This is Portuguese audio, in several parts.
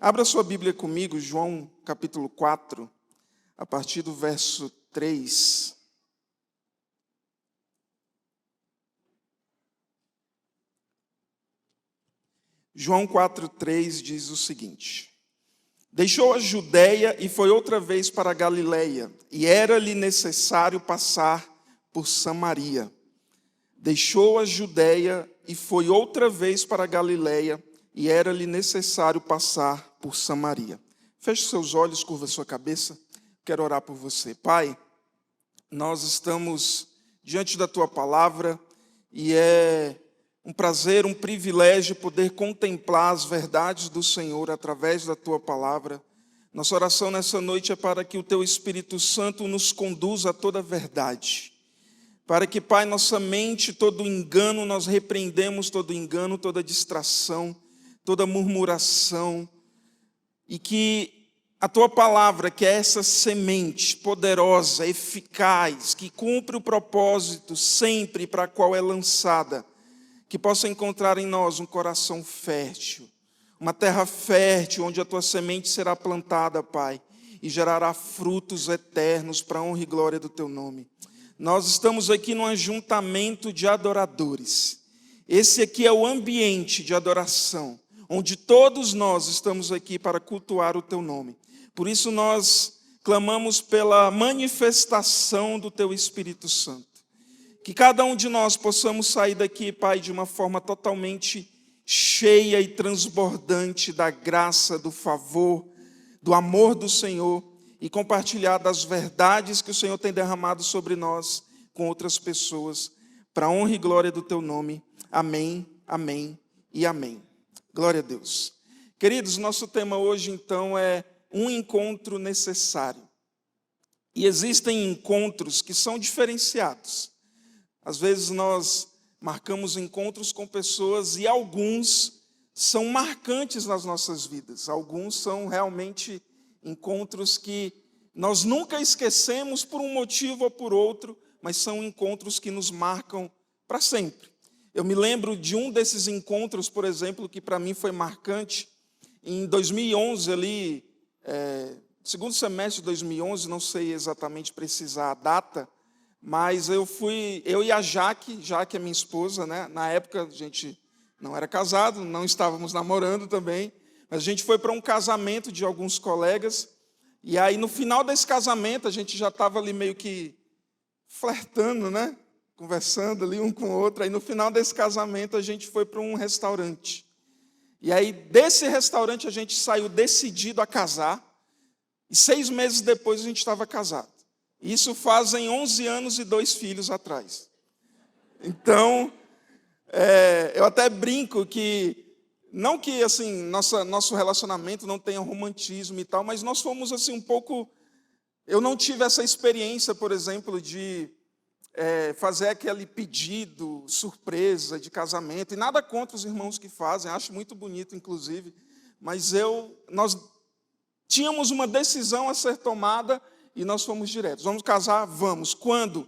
Abra sua Bíblia comigo, João capítulo 4, a partir do verso 3. João 4,3 diz o seguinte: Deixou a Judéia e foi outra vez para a Galiléia, e era-lhe necessário passar por Samaria. Deixou a Judéia e foi outra vez para a Galiléia, e era-lhe necessário passar por Samaria. Feche seus olhos, curva sua cabeça. Quero orar por você. Pai, nós estamos diante da Tua palavra e é um prazer, um privilégio poder contemplar as verdades do Senhor através da Tua palavra. Nossa oração nessa noite é para que o Teu Espírito Santo nos conduza a toda a verdade. Para que, Pai, nossa mente, todo engano, nós repreendemos todo engano, toda distração, toda murmuração, e que a Tua palavra, que é essa semente poderosa, eficaz, que cumpre o propósito sempre para a qual é lançada, que possa encontrar em nós um coração fértil, uma terra fértil, onde a Tua semente será plantada, Pai, e gerará frutos eternos para a honra e glória do Teu nome. Nós estamos aqui num ajuntamento de adoradores. Esse aqui é o ambiente de adoração, onde todos nós estamos aqui para cultuar o Teu nome. Por isso nós clamamos pela manifestação do Teu Espírito Santo. Que cada um de nós possamos sair daqui, Pai, de uma forma totalmente cheia e transbordante da graça, do favor, do amor do Senhor e compartilhar das verdades que o Senhor tem derramado sobre nós com outras pessoas, para a honra e glória do Teu nome. Amém, amém e amém. Glória a Deus. Queridos, nosso tema hoje, então, é um encontro necessário. E existem encontros que são diferenciados. Às vezes nós marcamos encontros com pessoas e alguns são marcantes nas nossas vidas. Alguns são realmente encontros que nós nunca esquecemos por um motivo ou por outro, mas são encontros que nos marcam para sempre. Eu me lembro de um desses encontros, por exemplo, que para mim foi marcante. Em 2011, ali, segundo semestre de 2011, não sei exatamente precisar a data, mas eu e a Jaque é minha esposa, né? Na época a gente não era casado, não estávamos namorando também, mas a gente foi para um casamento de alguns colegas, e aí no final desse casamento a gente já estava ali meio que flertando, né? Conversando ali um com o outro, aí no final desse casamento a gente foi para um restaurante. E aí desse restaurante a gente saiu decidido a casar, e 6 meses depois a gente estava casado. Isso fazem 11 anos e 2 filhos atrás. Então, eu até brinco que, não que assim, nosso relacionamento não tenha romantismo e tal, mas nós fomos assim um pouco... Eu não tive essa experiência, por exemplo, de fazer aquele pedido, surpresa de casamento, e nada contra os irmãos que fazem, acho muito bonito, inclusive, mas nós tínhamos uma decisão a ser tomada, e nós fomos diretos. Vamos casar? Vamos. Quando?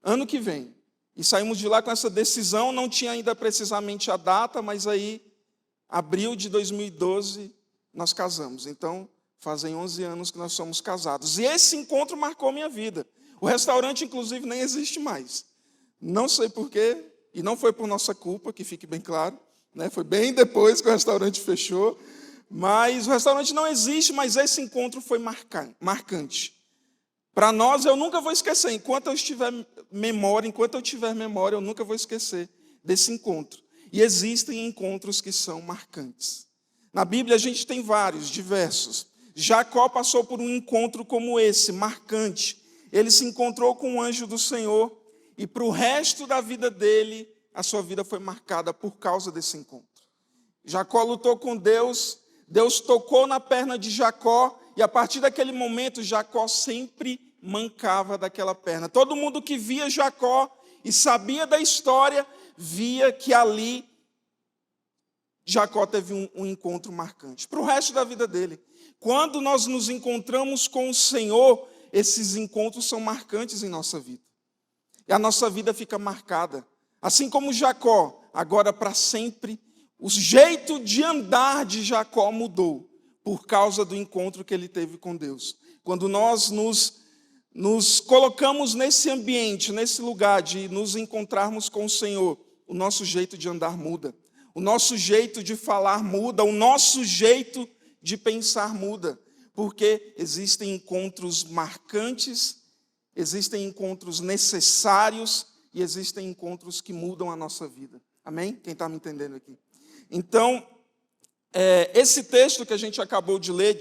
Ano que vem. E saímos de lá com essa decisão, não tinha ainda precisamente a data, mas aí, abril de 2012, nós casamos. Então, fazem 11 anos que nós somos casados. E esse encontro marcou minha vida. O restaurante, inclusive, nem existe mais. Não sei porquê, e não foi por nossa culpa, que fique bem claro, né? Foi bem depois que o restaurante fechou. Mas o restaurante não existe, mas esse encontro foi marcante. Para nós, eu nunca vou esquecer. Enquanto eu tiver memória, eu nunca vou esquecer desse encontro. E existem encontros que são marcantes. Na Bíblia, a gente tem vários, diversos. Jacó passou por um encontro como esse, marcante. Ele se encontrou com o anjo do Senhor e para o resto da vida dele, a sua vida foi marcada por causa desse encontro. Jacó lutou com Deus, Deus tocou na perna de Jacó, e a partir daquele momento, Jacó sempre mancava daquela perna. Todo mundo que via Jacó e sabia da história, via que ali Jacó teve um encontro marcante. Para o resto da vida dele. Quando nós nos encontramos com o Senhor, esses encontros são marcantes em nossa vida. E a nossa vida fica marcada. Assim como Jacó, agora para sempre, o jeito de andar de Jacó mudou. por causa do encontro que ele teve com Deus. Quando nós nos colocamos nesse ambiente, nesse lugar de nos encontrarmos com o Senhor, o nosso jeito de andar muda, o nosso jeito de falar muda, o nosso jeito de pensar muda, porque existem encontros marcantes, existem encontros necessários e existem encontros que mudam a nossa vida. Amém? Quem está me entendendo aqui? Então, esse texto que a gente acabou de ler,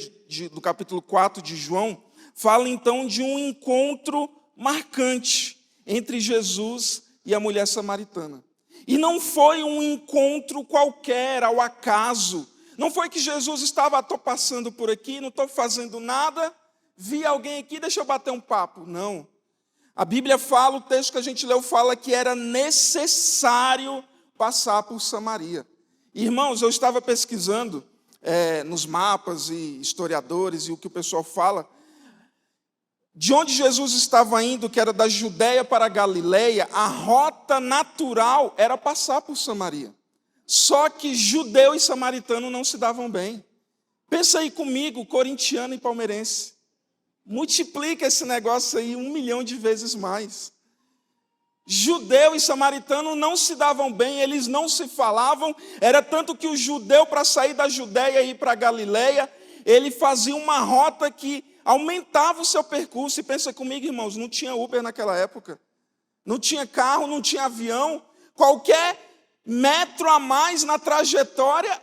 do capítulo 4 de João, fala então de um encontro marcante entre Jesus e a mulher samaritana. E não foi um encontro qualquer, ao acaso. Não foi que Jesus estava, estou passando por aqui, não estou fazendo nada, vi alguém aqui, deixa eu bater um papo. Não. A Bíblia fala, o texto que a gente leu fala que era necessário passar por Samaria. Irmãos, eu estava pesquisando nos mapas e historiadores e o que o pessoal fala. De onde Jesus estava indo, que era da Judéia para a Galileia, a rota natural era passar por Samaria. Só que judeu e samaritano não se davam bem. Pensa aí comigo, corintiano e palmeirense. Multiplica esse negócio aí 1 milhão de vezes mais. Judeu e samaritano não se davam bem, eles não se falavam. Era tanto que o judeu, para sair da Judéia e ir para a Galileia, ele fazia uma rota que aumentava o seu percurso. E pensa comigo, irmãos, não tinha Uber naquela época. Não tinha carro, não tinha avião. Qualquer metro a mais na trajetória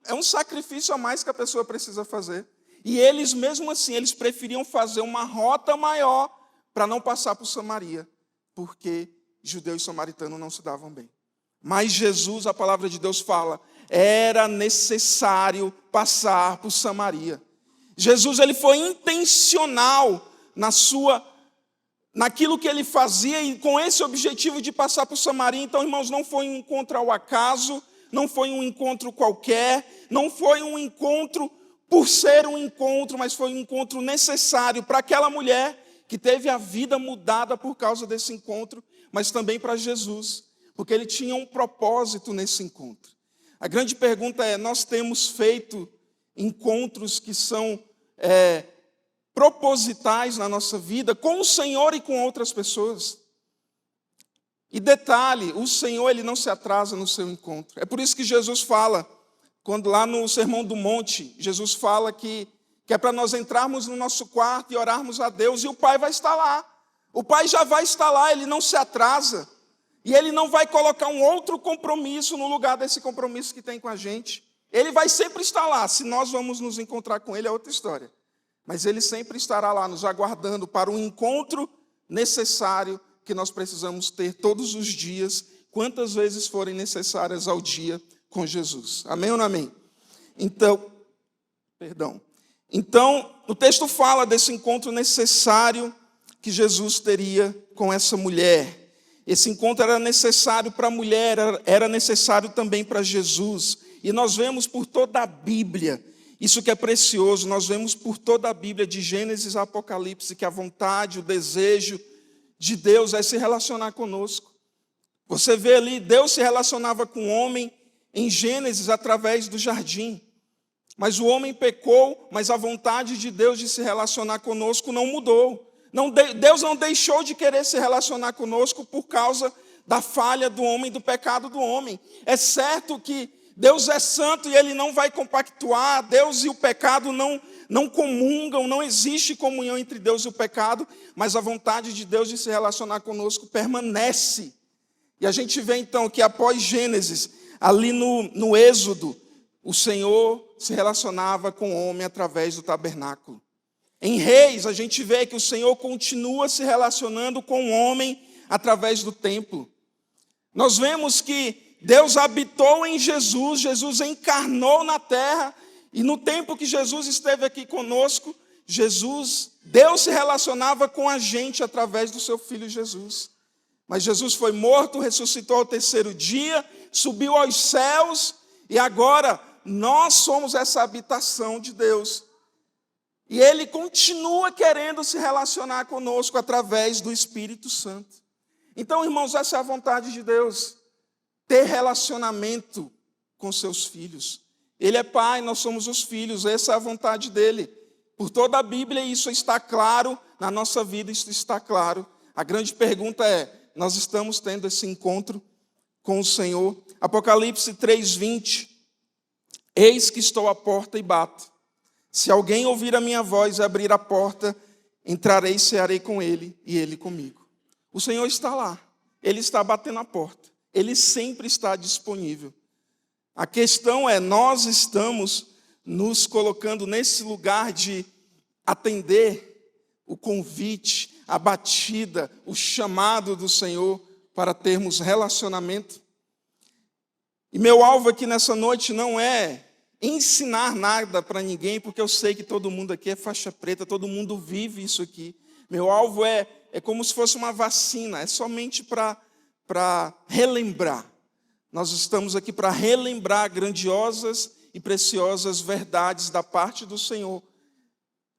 é um sacrifício a mais que a pessoa precisa fazer. E eles, mesmo assim, eles preferiam fazer uma rota maior para não passar por Samaria, porque judeu e samaritano não se davam bem. Mas Jesus, a palavra de Deus fala, era necessário passar por Samaria. Jesus, ele foi intencional naquilo que ele fazia e com esse objetivo de passar por Samaria. Então, irmãos, não foi um encontro ao acaso, não foi um encontro qualquer, não foi um encontro por ser um encontro, mas foi um encontro necessário para aquela mulher que teve a vida mudada por causa desse encontro, mas também para Jesus, porque ele tinha um propósito nesse encontro. A grande pergunta é, nós temos feito encontros que são propositais na nossa vida, com o Senhor e com outras pessoas? E detalhe, o Senhor, ele não se atrasa no seu encontro. É por isso que Jesus fala, quando lá no Sermão do Monte, Jesus fala que é para nós entrarmos no nosso quarto e orarmos a Deus, e o Pai vai estar lá. O Pai já vai estar lá, ele não se atrasa. E ele não vai colocar um outro compromisso no lugar desse compromisso que tem com a gente. Ele vai sempre estar lá. Se nós vamos nos encontrar com ele, é outra história. Mas ele sempre estará lá, nos aguardando para um encontro necessário que nós precisamos ter todos os dias, quantas vezes forem necessárias ao dia com Jesus. Amém ou não amém? Então, o texto fala desse encontro necessário que Jesus teria com essa mulher. Esse encontro era necessário para a mulher, era necessário também para Jesus. E nós vemos por toda a Bíblia, isso que é precioso, nós vemos por toda a Bíblia, de Gênesis a Apocalipse, que a vontade, o desejo de Deus é se relacionar conosco. Você vê ali, Deus se relacionava com o homem em Gênesis através do jardim. Mas o homem pecou, mas a vontade de Deus de se relacionar conosco não mudou. Deus não deixou de querer se relacionar conosco por causa da falha do homem, do pecado do homem. É certo que Deus é santo e ele não vai compactuar, Deus e o pecado não comungam, não existe comunhão entre Deus e o pecado, mas a vontade de Deus de se relacionar conosco permanece. E a gente vê então que após Gênesis, ali no Êxodo, o Senhor se relacionava com o homem através do tabernáculo. Em Reis, a gente vê que o Senhor continua se relacionando com o homem através do templo. Nós vemos que Deus habitou em Jesus, Jesus encarnou na terra, e no tempo que Jesus esteve aqui conosco, Deus se relacionava com a gente através do seu Filho Jesus. Mas Jesus foi morto, ressuscitou ao terceiro dia, subiu aos céus, e agora nós somos essa habitação de Deus. E ele continua querendo se relacionar conosco através do Espírito Santo. Então, irmãos, essa é a vontade de Deus. Ter relacionamento com seus filhos. Ele é pai, nós somos os filhos, essa é a vontade dele. Por toda a Bíblia isso está claro, na nossa vida isso está claro. A grande pergunta é, nós estamos tendo esse encontro com o Senhor? Apocalipse 3:20, eis que estou à porta e bato. Se alguém ouvir a minha voz e abrir a porta, entrarei e cearei com ele e ele comigo. O Senhor está lá, ele está batendo a porta, ele sempre está disponível. A questão é, nós estamos nos colocando nesse lugar de atender o convite, a batida, o chamado do Senhor para termos relacionamento. E meu alvo aqui nessa noite não é ensinar nada para ninguém, porque eu sei que todo mundo aqui é faixa preta, todo mundo vive isso aqui. Meu alvo é como se fosse uma vacina, é somente para relembrar. Nós estamos aqui para relembrar grandiosas e preciosas verdades da parte do Senhor,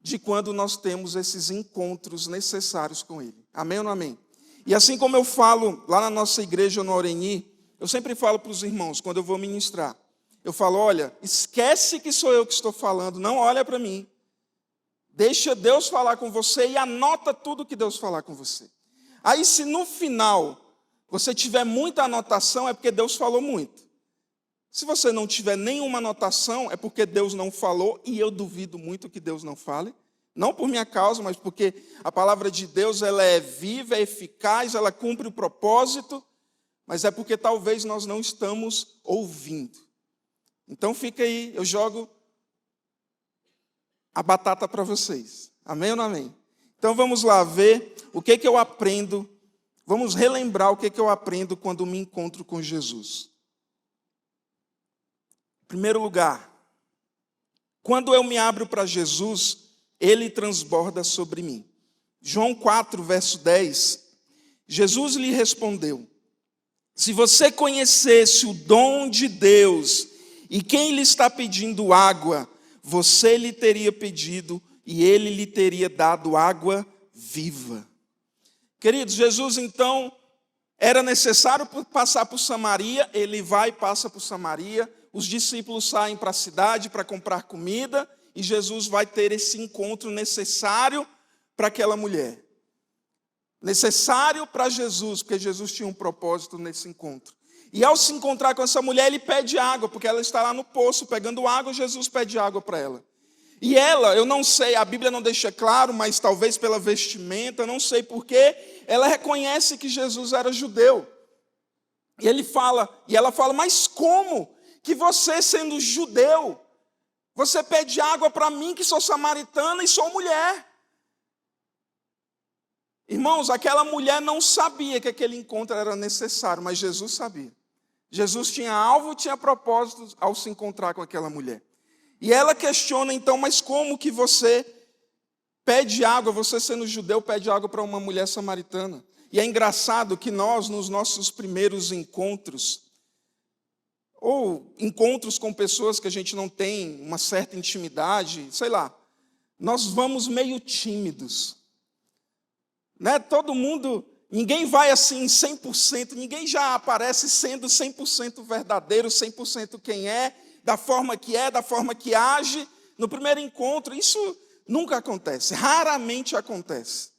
de quando nós temos esses encontros necessários com Ele. Amém ou não amém? E assim como eu falo lá na nossa igreja no Aureni, eu sempre falo para os irmãos, quando eu vou ministrar, eu falo, olha, esquece que sou eu que estou falando, não olha para mim. Deixa Deus falar com você e anota tudo que Deus falar com você. Aí se no final você tiver muita anotação, é porque Deus falou muito. Se você não tiver nenhuma anotação, é porque Deus não falou, e eu duvido muito que Deus não fale. Não por minha causa, mas porque a palavra de Deus ela é viva, é eficaz, ela cumpre o propósito, mas é porque talvez nós não estamos ouvindo. Então fica aí, eu jogo a batata para vocês. Amém ou não amém? Então vamos lá ver o que eu aprendo, vamos relembrar o que eu aprendo quando me encontro com Jesus. Em primeiro lugar, quando eu me abro para Jesus, Ele transborda sobre mim. João 4, verso 10, Jesus lhe respondeu, se você conhecesse o dom de Deus e quem lhe está pedindo água, você lhe teria pedido e Ele lhe teria dado água viva. Queridos, Jesus então, era necessário passar por Samaria, Ele vai e passa por Samaria, os discípulos saem para a cidade para comprar comida e Jesus vai ter esse encontro necessário para aquela mulher. Necessário para Jesus, porque Jesus tinha um propósito nesse encontro. E ao se encontrar com essa mulher, ele pede água, porque ela está lá no poço pegando água, Jesus pede água para ela. E ela, eu não sei, a Bíblia não deixa claro, mas talvez pela vestimenta, não sei porquê, ela reconhece que Jesus era judeu. E ela fala, mas como que você, sendo judeu, você pede água para mim, que sou samaritana e sou mulher? Irmãos, aquela mulher não sabia que aquele encontro era necessário, mas Jesus sabia. Jesus tinha alvo, tinha propósito ao se encontrar com aquela mulher. E ela questiona então, mas como que você pede água, você sendo judeu, pede água para uma mulher samaritana? E é engraçado que nós, nos nossos primeiros encontros, ou encontros com pessoas que a gente não tem uma certa intimidade, sei lá, nós vamos meio tímidos. Né? Todo mundo, ninguém vai assim 100%, ninguém já aparece sendo 100% verdadeiro, 100% quem é, da forma que age. No primeiro encontro, isso nunca acontece, raramente acontece.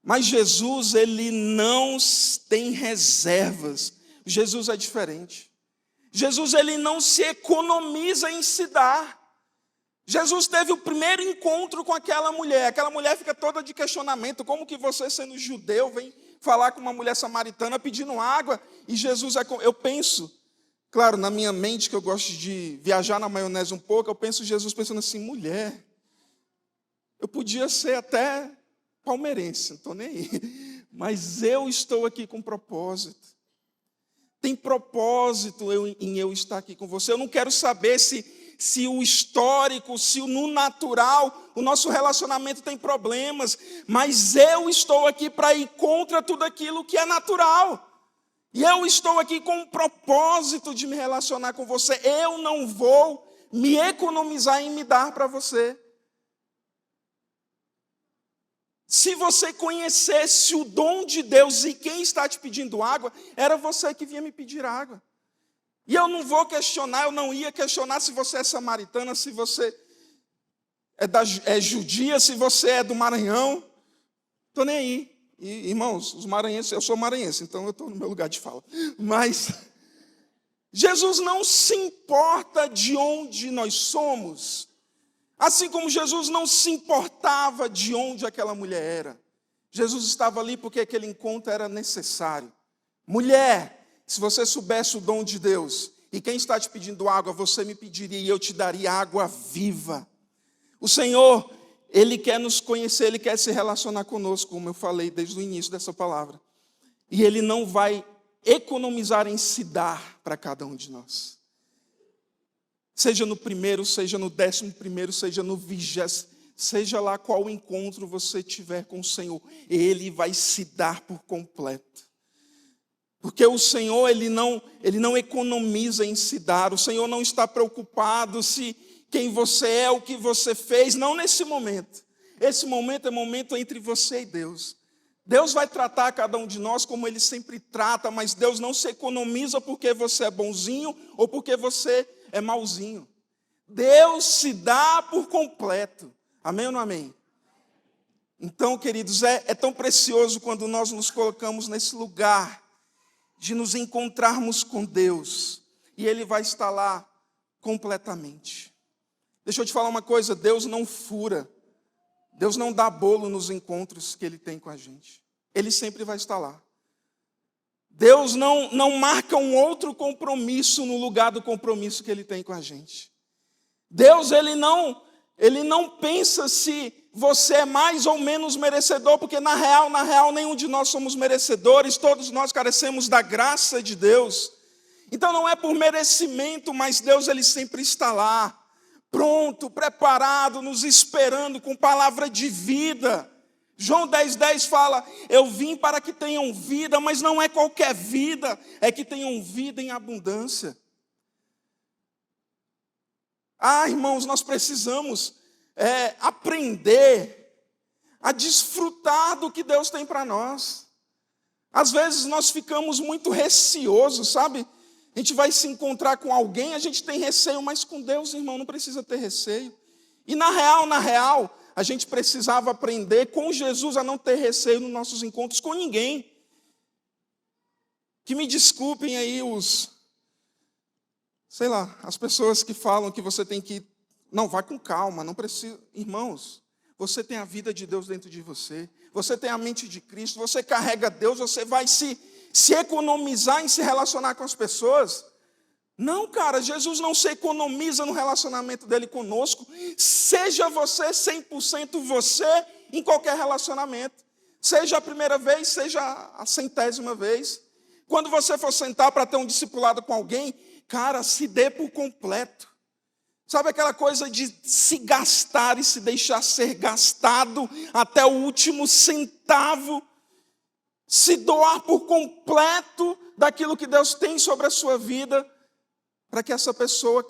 Mas Jesus, ele não tem reservas. Jesus é diferente. Jesus, ele não se economiza em se dar. Jesus teve o primeiro encontro com aquela mulher fica toda de questionamento, como que você, sendo judeu, vem falar com uma mulher samaritana pedindo água? E Jesus, eu penso, claro, na minha mente, que eu gosto de viajar na maionese um pouco, eu penso Jesus pensando assim, mulher, eu podia ser até palmeirense, não estou nem aí, mas eu estou aqui com propósito. Tem propósito em eu estar aqui com você. Eu não quero saber se o histórico, se no natural, o nosso relacionamento tem problemas, mas eu estou aqui para ir contra tudo aquilo que é natural. E eu estou aqui com o propósito de me relacionar com você. Eu não vou me economizar em me dar para você. Se você conhecesse o dom de Deus e quem está te pedindo água, era você que vinha me pedir água. E eu não vou questionar, eu não ia questionar se você é samaritana, se você é judia, se você é do Maranhão. Estou nem aí. E, irmãos, os maranhenses, eu sou maranhense, então eu estou no meu lugar de fala. Mas Jesus não se importa de onde nós somos. Assim como Jesus não se importava de onde aquela mulher era. Jesus estava ali porque aquele encontro era necessário. Mulher, se você soubesse o dom de Deus, e quem está te pedindo água, você me pediria e eu te daria água viva. O Senhor, Ele quer nos conhecer, Ele quer se relacionar conosco, como eu falei desde o início dessa palavra. E Ele não vai economizar em se dar para cada um de nós. Seja no primeiro, seja no 11º, seja no 20º, seja lá qual encontro você tiver com o Senhor, Ele vai se dar por completo. Porque o Senhor, Ele não economiza em se dar. O Senhor não está preocupado se quem você é, o que você fez. Não nesse momento. Esse momento é momento entre você e Deus. Deus vai tratar cada um de nós como Ele sempre trata, mas Deus não se economiza porque você é bonzinho ou porque você é mauzinho. Deus se dá por completo. Amém ou não amém? Então, queridos, é tão precioso quando nós nos colocamos nesse lugar de nos encontrarmos com Deus, e Ele vai estar lá completamente. Deixa eu te falar uma coisa, Deus não fura, Deus não dá bolo nos encontros que Ele tem com a gente. Ele sempre vai estar lá. Deus não marca um outro compromisso no lugar do compromisso que Ele tem com a gente. Deus, Ele não pensa se você é mais ou menos merecedor, porque na real, nenhum de nós somos merecedores, todos nós carecemos da graça de Deus. Então não é por merecimento, mas Deus, Ele sempre está lá, pronto, preparado, nos esperando com palavra de vida. João 10,10 fala, eu vim para que tenham vida, mas não é qualquer vida, é que tenham vida em abundância. Irmãos, nós precisamos aprender a desfrutar do que Deus tem para nós. Às vezes nós ficamos muito receosos, sabe? A gente vai se encontrar com alguém, a gente tem receio, mas com Deus, irmão, não precisa ter receio. E na real, a gente precisava aprender com Jesus a não ter receio nos nossos encontros com ninguém. Que me desculpem aí as pessoas que falam que você tem que não, vai com calma, não precisa. Irmãos, você tem a vida de Deus dentro de você. Você tem a mente de Cristo. Você carrega Deus, você vai se economizar em se relacionar com as pessoas. Não, cara, Jesus não se economiza no relacionamento dele conosco. Seja você 100% você em qualquer relacionamento. Seja a primeira vez, seja a 100ª vez. Quando você for sentar para ter um discipulado com alguém, cara, se dê por completo. Sabe aquela coisa de se gastar e se deixar ser gastado até o último centavo? Se doar por completo daquilo que Deus tem sobre a sua vida, para que essa pessoa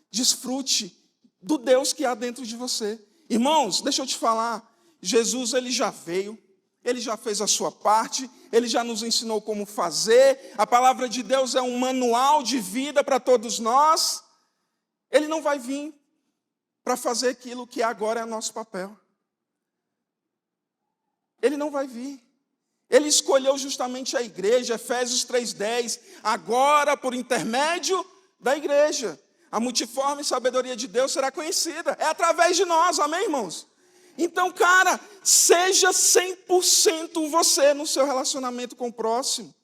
desfrute do Deus que há dentro de você. Irmãos, deixa eu te falar, Jesus, Ele já veio, Ele já fez a sua parte, Ele já nos ensinou como fazer, a palavra de Deus é um manual de vida para todos nós. Ele não vai vir para fazer aquilo que agora é nosso papel. Ele não vai vir. Ele escolheu justamente a igreja, Efésios 3,10, agora por intermédio da igreja. A multiforme sabedoria de Deus será conhecida. É através de nós, amém, irmãos? Então, cara, seja 100% você no seu relacionamento com o próximo.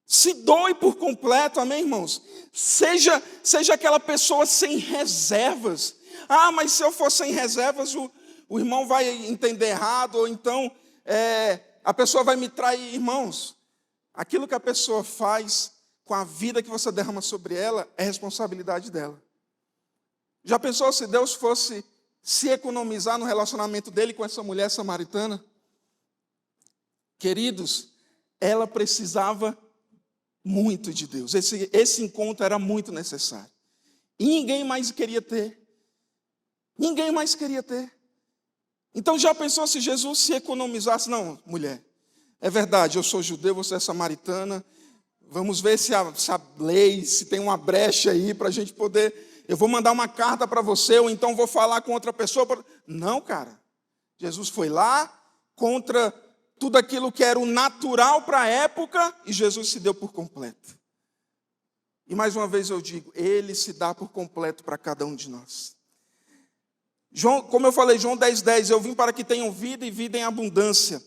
Se doe por completo, amém, irmãos? Seja aquela pessoa sem reservas. Mas se eu for sem reservas, o irmão vai entender errado, ou então a pessoa vai me trair. Irmãos, aquilo que a pessoa faz com a vida que você derrama sobre ela, é responsabilidade dela. Já pensou se Deus fosse se economizar no relacionamento dele com essa mulher samaritana? Queridos, ela precisava muito de Deus. Esse encontro era muito necessário. E ninguém mais queria ter. Ninguém mais queria ter. Então já pensou se Jesus se economizasse? Não, mulher, é verdade, eu sou judeu, você é samaritana, Vamos ver se a lei, se tem uma brecha aí para a gente poder... Eu vou mandar uma carta para você, ou então vou falar com outra pessoa. Não, cara. Jesus foi lá contra tudo aquilo que era o natural para a época e Jesus se deu por completo. E mais uma vez eu digo, Ele se dá por completo para cada um de nós. João, como eu falei, João 10:10, eu vim para que tenham vida e vida em abundância.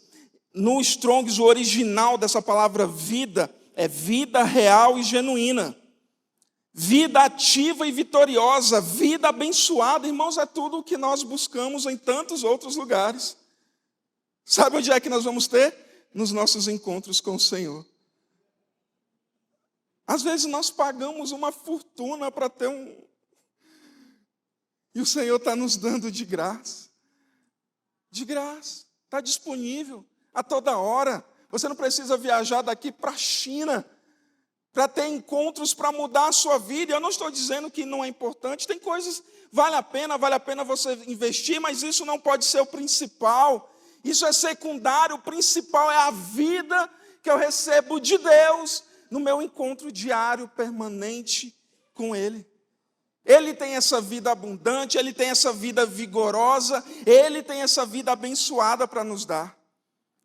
No Strong's, o original dessa palavra vida é vida real e genuína. Vida ativa e vitoriosa, vida abençoada. Irmãos, é tudo o que nós buscamos em tantos outros lugares. Sabe onde é que nós vamos ter? Nos nossos encontros com o Senhor. Às vezes nós pagamos uma fortuna para ter E o Senhor está nos dando de graça. De graça. Está disponível a toda hora. Você não precisa viajar daqui para a China para ter encontros para mudar a sua vida. Eu não estou dizendo que não é importante. Tem coisas, vale a pena você investir, mas isso não pode ser o principal. Isso é secundário. O principal é a vida que eu recebo de Deus no meu encontro diário, permanente com Ele. Ele tem essa vida abundante, Ele tem essa vida vigorosa, Ele tem essa vida abençoada para nos dar.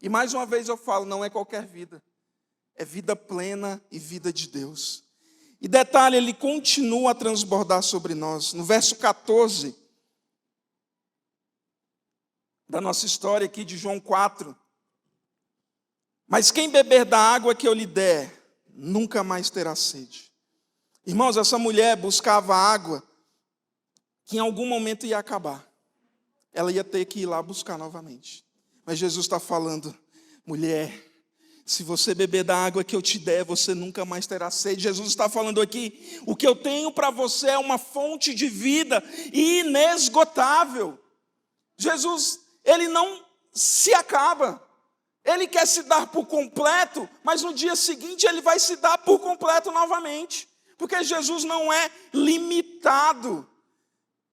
E mais uma vez eu falo, não é qualquer vida. É vida plena e vida de Deus. E detalhe, Ele continua a transbordar sobre nós. No verso 14 da nossa história aqui de João 4. Mas quem beber da água que eu lhe der, nunca mais terá sede. Irmãos, essa mulher buscava água que em algum momento ia acabar. Ela ia ter que ir lá buscar novamente. Mas Jesus está falando, mulher, se você beber da água que eu te der, você nunca mais terá sede. Jesus está falando aqui, o que eu tenho para você é uma fonte de vida inesgotável. Jesus, Ele não se acaba. Ele quer se dar por completo, mas no dia seguinte Ele vai se dar por completo novamente. Porque Jesus não é limitado.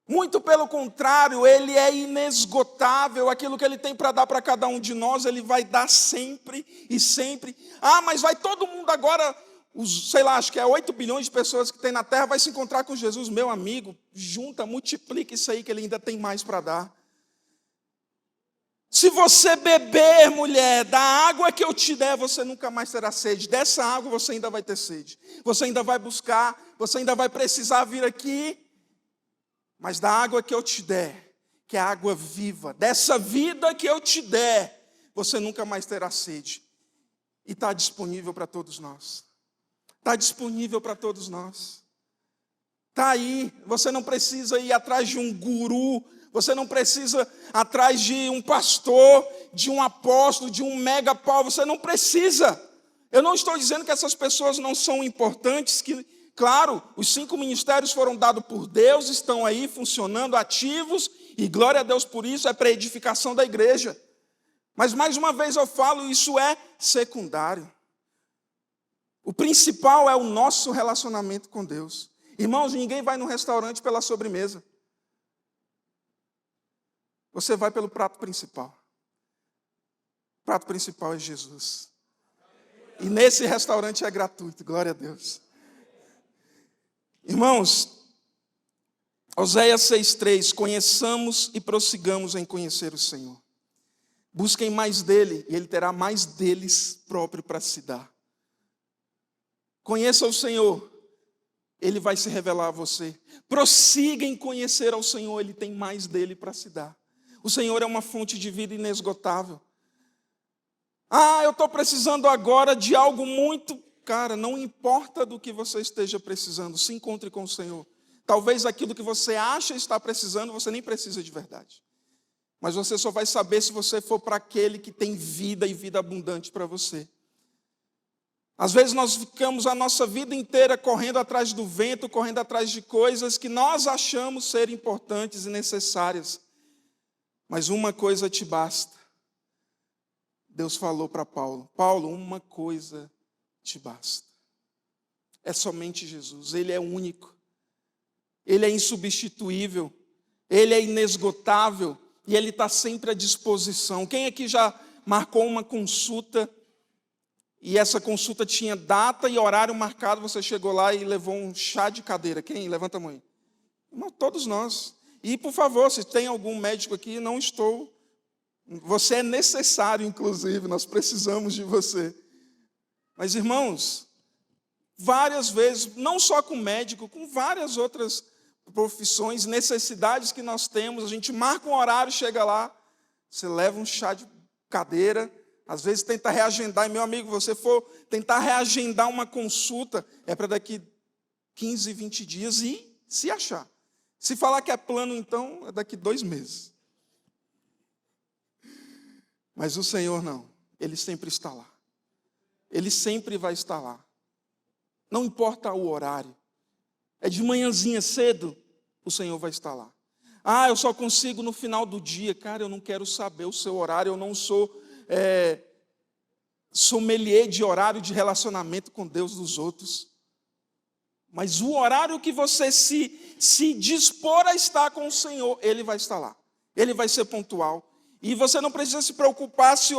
Muito pelo contrário, Ele é inesgotável. Aquilo que Ele tem para dar para cada um de nós, Ele vai dar sempre e sempre. Ah, mas vai todo mundo agora, acho que é 8 bilhões de pessoas que tem na Terra, vai se encontrar com Jesus. Meu amigo, junta, multiplica isso aí que Ele ainda tem mais para dar. Se você beber, mulher, da água que eu te der, você nunca mais terá sede. Dessa água você ainda vai ter sede. Você ainda vai buscar, você ainda vai precisar vir aqui. Mas da água que eu te der, que é a água viva, dessa vida que eu te der, você nunca mais terá sede. E está disponível para todos nós. Está disponível para todos nós. Está aí, você não precisa ir atrás de um guru, você não precisa ir atrás de um pastor, de um apóstolo, de um mega Paulo, você não precisa. Eu não estou dizendo que essas pessoas não são importantes, que, claro, os 5 ministérios foram dados por Deus, estão aí funcionando, ativos, e glória a Deus por isso, é para a edificação da igreja. Mas mais uma vez eu falo, isso é secundário. O principal é o nosso relacionamento com Deus. Irmãos, ninguém vai num restaurante pela sobremesa. Você vai pelo prato principal. O prato principal é Jesus. E nesse restaurante é gratuito, glória a Deus. Irmãos, Oséias 6:3, conheçamos e prossigamos em conhecer o Senhor. Busquem mais dele e ele terá mais deles próprio para se dar. Conheça o Senhor, ele vai se revelar a você. Prossiga em conhecer ao Senhor, ele tem mais dele para se dar. O Senhor é uma fonte de vida inesgotável. Ah, eu estou precisando agora de algo muito... Cara, não importa do que você esteja precisando, se encontre com o Senhor. Talvez aquilo que você acha estar precisando, você nem precisa de verdade. Mas você só vai saber se você for para aquele que tem vida e vida abundante para você. Às vezes nós ficamos a nossa vida inteira correndo atrás do vento, correndo atrás de coisas que nós achamos ser importantes e necessárias. Mas uma coisa te basta. Deus falou para Paulo, Paulo, uma coisa te basta. É somente Jesus, Ele é único. Ele é insubstituível. Ele é inesgotável. E Ele está sempre à disposição. Quem aqui já marcou uma consulta e essa consulta tinha data e horário marcado, você chegou lá e levou um chá de cadeira. Quem? Levanta a mão. Não, todos nós. E, por favor, se tem algum médico aqui, não estou. Você é necessário, inclusive, nós precisamos de você. Mas, irmãos, várias vezes, não só com médico, com várias outras profissões, necessidades que nós temos, a gente marca um horário, chega lá, você leva um chá de cadeira, às vezes tenta reagendar, e meu amigo, você for tentar reagendar uma consulta, é para daqui 15, 20 dias e se achar. Se falar que é plano, então, é daqui 2 meses. Mas o Senhor não, Ele sempre está lá. Ele sempre vai estar lá. Não importa o horário. É de manhãzinha cedo, o Senhor vai estar lá. Ah, eu só consigo no final do dia. Cara, eu não quero saber o seu horário, eu não sou sommelier de horário de relacionamento com Deus dos outros. Mas o horário que você se dispor a estar com o Senhor, Ele vai estar lá. Ele vai ser pontual. E você não precisa se preocupar se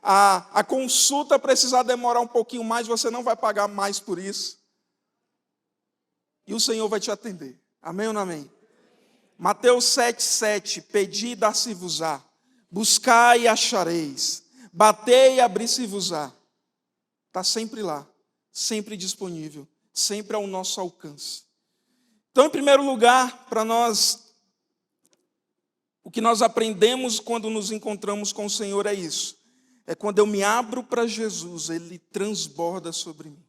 a consulta precisar demorar um pouquinho mais, você não vai pagar mais por isso. E o Senhor vai te atender. Amém ou não amém? Mateus 7,7, pedi e dar-se-vos-á, buscai e achareis, batei e abri-se-vos-á. Está sempre lá, sempre disponível, sempre ao nosso alcance. Então, em primeiro lugar, para nós, o que nós aprendemos quando nos encontramos com o Senhor é isso. É quando eu me abro para Jesus, Ele transborda sobre mim.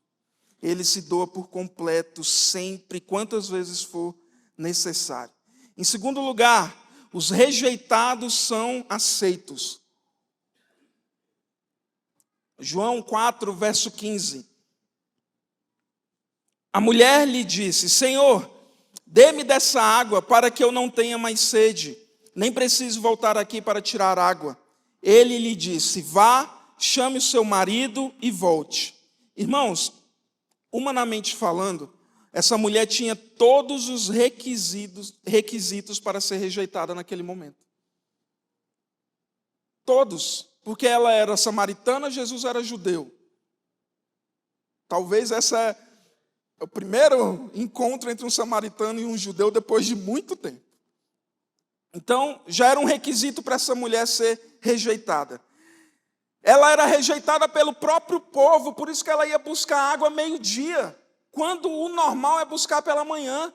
Ele se doa por completo, sempre, quantas vezes for necessário. Em segundo lugar, os rejeitados são aceitos. João 4, verso 15. A mulher lhe disse: Senhor, dê-me dessa água para que eu não tenha mais sede, nem preciso voltar aqui para tirar água. Ele lhe disse: vá, chame o seu marido e volte. Irmãos, humanamente falando, essa mulher tinha todos os requisitos para ser rejeitada naquele momento. Todos, porque ela era samaritana, Jesus era judeu. Talvez esse é o primeiro encontro entre um samaritano e um judeu depois de muito tempo. Então, já era um requisito para essa mulher ser rejeitada. Ela era rejeitada pelo próprio povo, por isso que ela ia buscar água meio-dia, quando o normal é buscar pela manhã.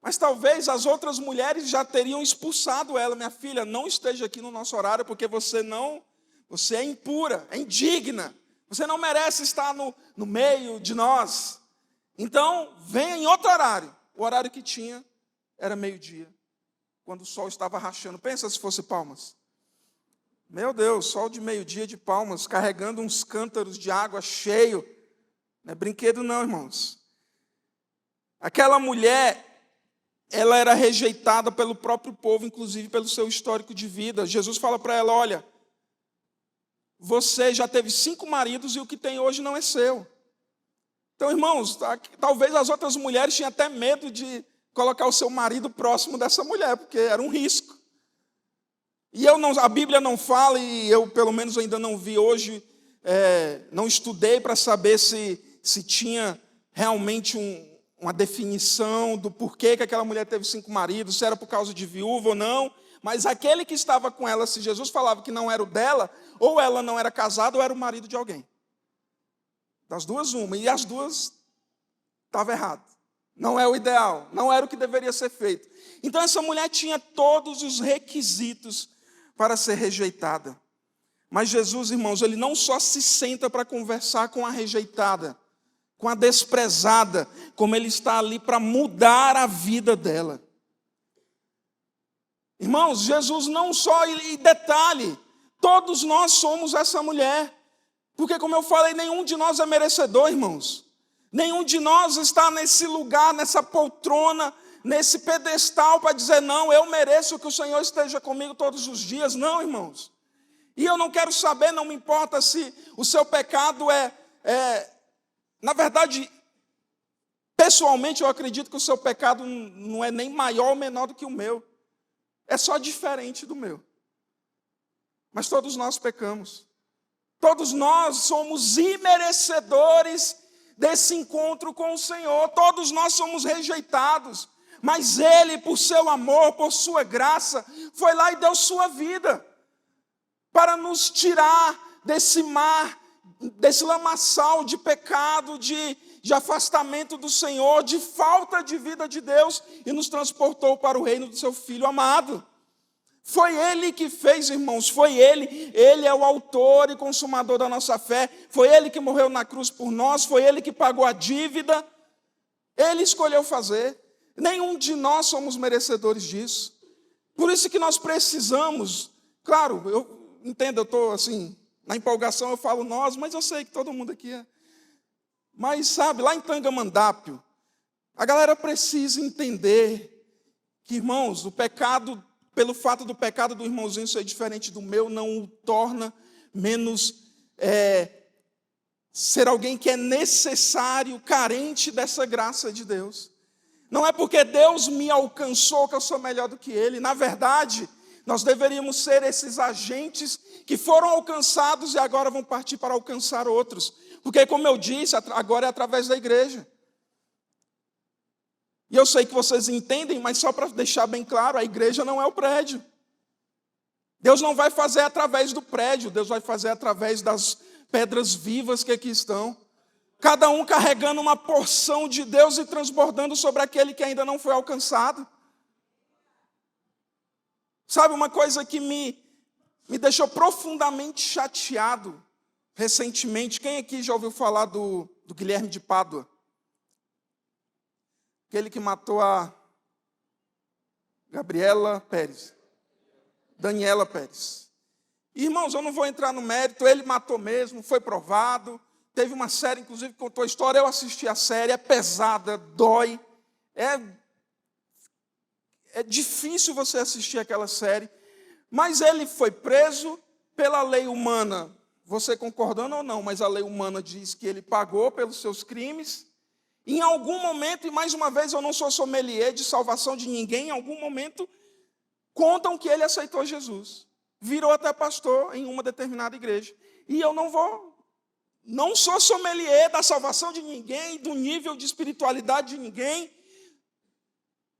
Mas talvez as outras mulheres já teriam expulsado ela. Minha filha, não esteja aqui no nosso horário, porque você é impura, é indigna. Você não merece estar no meio de nós. Então, venha em outro horário. O horário que tinha era meio-dia, quando o sol estava rachando. Pensa se fosse Palmas. Meu Deus, sol de meio-dia de Palmas, carregando uns cântaros de água cheio. Não é brinquedo não, irmãos. Aquela mulher, ela era rejeitada pelo próprio povo, inclusive pelo seu histórico de vida. Jesus fala para ela: olha, você já teve 5 maridos e o que tem hoje não é seu. Então, irmãos, talvez as outras mulheres tinham até medo de colocar o seu marido próximo dessa mulher, porque era um risco. E a Bíblia não fala, e eu pelo menos ainda não vi hoje, não estudei para saber se tinha realmente uma definição do porquê que aquela mulher teve 5 maridos, se era por causa de viúva ou não, mas aquele que estava com ela, se Jesus falava que não era o dela, ou ela não era casada ou era o marido de alguém. Das duas, uma, e as duas estavam errado. Não é o ideal, não era o que deveria ser feito. Então essa mulher tinha todos os requisitos para ser rejeitada. Mas Jesus, irmãos, Ele não só se senta para conversar com a rejeitada, com a desprezada, como Ele está ali para mudar a vida dela. Irmãos, Jesus não só, e detalhe, todos nós somos essa mulher. Porque, como eu falei, nenhum de nós é merecedor, irmãos. Nenhum de nós está nesse lugar, nessa poltrona, nesse pedestal para dizer: não, eu mereço que o Senhor esteja comigo todos os dias. Não, irmãos. E eu não quero saber, não me importa se o seu pecado na verdade, pessoalmente eu acredito que o seu pecado não é nem maior ou menor do que o meu. É só diferente do meu. Mas todos nós pecamos. Todos nós somos imerecedores desse encontro com o Senhor. Todos nós somos rejeitados. Mas Ele, por seu amor, por sua graça, foi lá e deu sua vida para nos tirar desse mar, desse lamaçal de pecado, de afastamento do Senhor, de falta de vida de Deus, e nos transportou para o reino do seu Filho amado. Foi Ele que fez, irmãos, foi Ele. Ele é o autor e consumador da nossa fé. Foi Ele que morreu na cruz por nós, foi Ele que pagou a dívida. Ele escolheu fazer. Nenhum de nós somos merecedores disso. Por isso que nós precisamos, claro, eu entendo, eu estou assim, na empolgação eu falo nós, mas eu sei que todo mundo aqui é. Mas sabe, lá em Tangamandápio, a galera precisa entender que, irmãos, o pecado, pelo fato do pecado do irmãozinho ser diferente do meu, não o torna menos ser alguém que é necessário, carente dessa graça de Deus. Não é porque Deus me alcançou que eu sou melhor do que Ele. Na verdade, nós deveríamos ser esses agentes que foram alcançados e agora vão partir para alcançar outros. Porque, como eu disse, agora é através da igreja. E eu sei que vocês entendem, mas só para deixar bem claro, a igreja não é o prédio. Deus não vai fazer através do prédio, Deus vai fazer através das pedras vivas que aqui estão. Cada um carregando uma porção de Deus e transbordando sobre aquele que ainda não foi alcançado. Sabe, uma coisa que me deixou profundamente chateado recentemente. Quem aqui já ouviu falar do Guilherme de Pádua? Aquele que matou a Gabriela Pérez, Daniela Pérez. Irmãos, eu não vou entrar no mérito, ele matou mesmo, foi provado. Teve uma série, inclusive, que contou a história. Eu assisti a série, é pesada, dói. É difícil você assistir aquela série. Mas ele foi preso pela lei humana. Você concordando ou não, mas a lei humana diz que ele pagou pelos seus crimes. Em algum momento, e mais uma vez eu não sou sommelier de salvação de ninguém, em algum momento contam que ele aceitou Jesus. Virou até pastor em uma determinada igreja. E eu não sou sommelier da salvação de ninguém, do nível de espiritualidade de ninguém.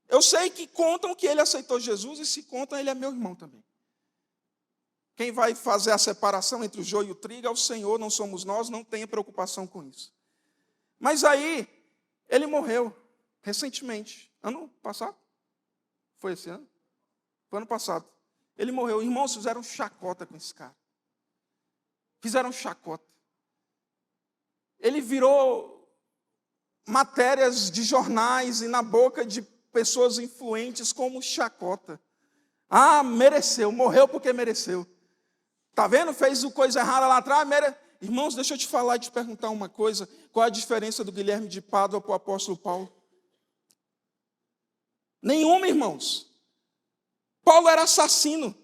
Eu sei que contam que ele aceitou Jesus, e se contam, ele é meu irmão também. Quem vai fazer a separação entre o joio e o trigo é o Senhor, não somos nós, não tenha preocupação com isso. Mas aí, ele morreu recentemente. Ano passado? Foi esse ano? Foi ano passado. Ele morreu. Irmãos, fizeram chacota com esse cara. Fizeram chacota. Ele virou matérias de jornais e na boca de pessoas influentes como chacota. Ah, mereceu, morreu porque mereceu. Está vendo? Fez coisa errada lá atrás. Irmãos, deixa eu te falar e te perguntar uma coisa. Qual a diferença do Guilherme de Pádua para o apóstolo Paulo? Nenhuma, irmãos. Paulo era assassino.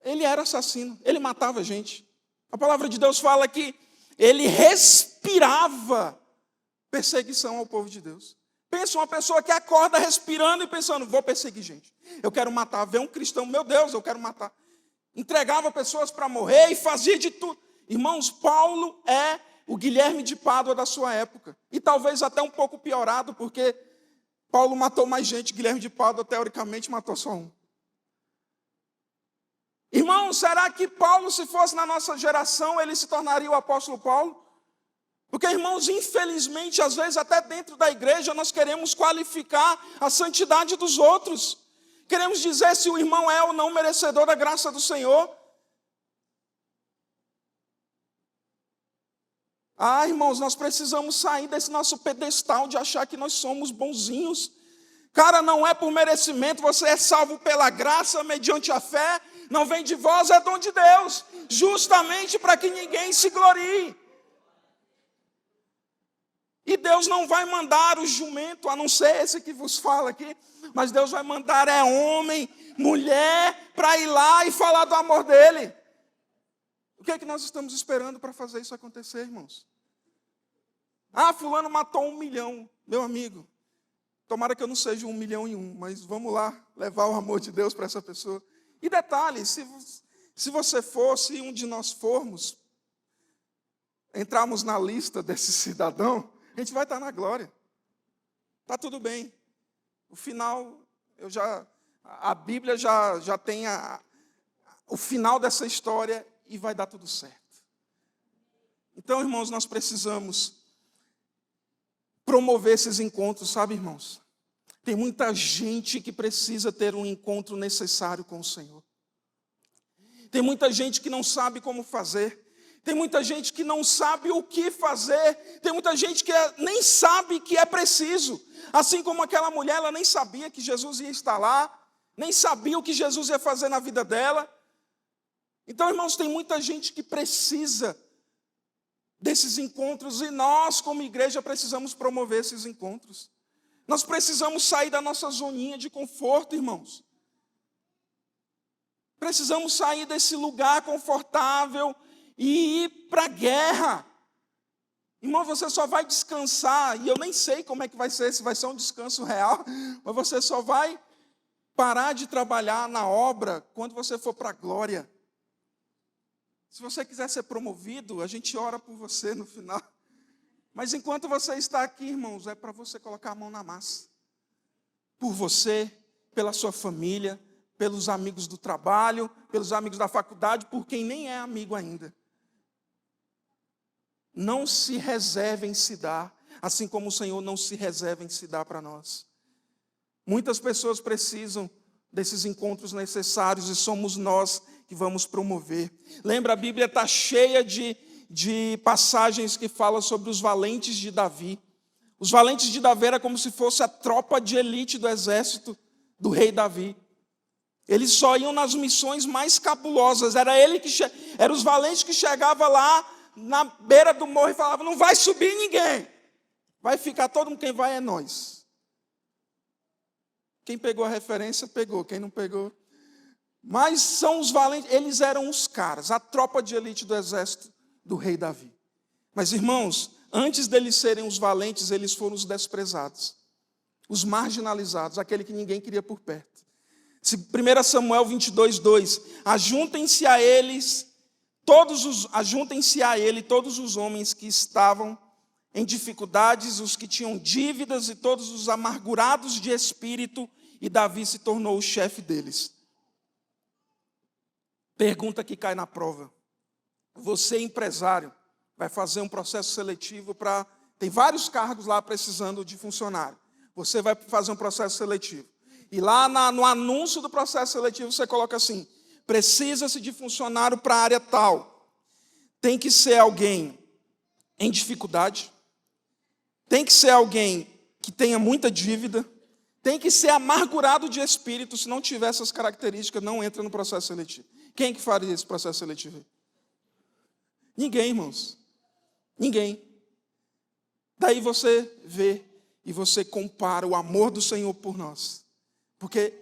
Ele era assassino. Ele matava gente. A palavra de Deus fala que ele respirava perseguição ao povo de Deus. Pensa uma pessoa que acorda respirando e pensando, vou perseguir gente. Eu quero matar. Vê um cristão, meu Deus, eu quero matar. Entregava pessoas para morrer e fazia de tudo. Irmãos, Paulo é o Guilherme de Pádua da sua época. E talvez até um pouco piorado, porque Paulo matou mais gente. Guilherme de Pádua, teoricamente, matou só um. Irmãos, será que Paulo, se fosse na nossa geração, ele se tornaria o apóstolo Paulo? Porque, irmãos, infelizmente, às vezes até dentro da igreja, nós queremos qualificar a santidade dos outros. Queremos dizer se o irmão é ou não merecedor da graça do Senhor. Ah, irmãos, nós precisamos sair desse nosso pedestal de achar que nós somos bonzinhos. Cara, não é por merecimento, você é salvo pela graça, mediante a fé. Não vem de vós, é dom de Deus. Justamente para que ninguém se glorie. E Deus não vai mandar o jumento, a não ser esse que vos fala aqui, mas Deus vai mandar homem, mulher, para ir lá e falar do amor dele. O que é que nós estamos esperando para fazer isso acontecer, irmãos? Ah, fulano matou 1 milhão, meu amigo. Tomara que eu não seja 1.000.001, mas vamos lá levar o amor de Deus para essa pessoa. E detalhe, se você fosse, um de nós formos, entrarmos na lista desse cidadão, a gente vai estar na glória. Está tudo bem. O final, a Bíblia já tem o final dessa história e vai dar tudo certo. Então, irmãos, nós precisamos promover esses encontros, sabe, irmãos? Tem muita gente que precisa ter um encontro necessário com o Senhor. Tem muita gente que não sabe como fazer. Tem muita gente que não sabe o que fazer. Tem muita gente que nem sabe que é preciso. Assim como aquela mulher, ela nem sabia que Jesus ia estar lá. Nem sabia o que Jesus ia fazer na vida dela. Então, irmãos, tem muita gente que precisa desses encontros. E nós, como igreja, precisamos promover esses encontros. Nós precisamos sair da nossa zoninha de conforto, irmãos. Precisamos sair desse lugar confortável e ir para a guerra. Irmão, você só vai descansar, e eu nem sei como é que vai ser, se vai ser um descanso real, mas você só vai parar de trabalhar na obra quando você for para a glória. Se você quiser ser promovido, a gente ora por você no final. Mas enquanto você está aqui, irmãos, é para você colocar a mão na massa. Por você, pela sua família, pelos amigos do trabalho, pelos amigos da faculdade, por quem nem é amigo ainda. Não se reserve em se dar, assim como o Senhor não se reserva em se dar para nós. Muitas pessoas precisam desses encontros necessários e somos nós que vamos promover. Lembra, a Bíblia está cheia de passagens que falam sobre os valentes de Davi. Os valentes de Davi era como se fosse a tropa de elite do exército do rei Davi. Eles só iam nas missões mais cabulosas. Eram os valentes que chegavam lá na beira do morro e falavam: não vai subir ninguém. Vai ficar todo mundo, quem vai é nós. Quem pegou a referência, pegou. Quem não pegou. Mas são os valentes, eles eram os caras, a tropa de elite do exército do rei Davi. Mas, irmãos, antes deles serem os valentes, eles foram os desprezados, os marginalizados, aquele que ninguém queria por perto. 1 Samuel 22:2, ajuntem-se a ele todos os homens que estavam em dificuldades, os que tinham dívidas e todos os amargurados de espírito, e Davi se tornou o chefe deles. Pergunta que cai na prova. Você, empresário, vai fazer um processo seletivo para... Tem vários cargos lá precisando de funcionário. Você vai fazer um processo seletivo. E lá no anúncio do processo seletivo você coloca assim: precisa-se de funcionário para a área tal. Tem que ser alguém em dificuldade. Tem que ser alguém que tenha muita dívida. Tem que ser amargurado de espírito. Se não tiver essas características, não entra no processo seletivo. Quem que faria esse processo seletivo? Ninguém, irmãos. Ninguém. Daí você vê e você compara o amor do Senhor por nós. Porque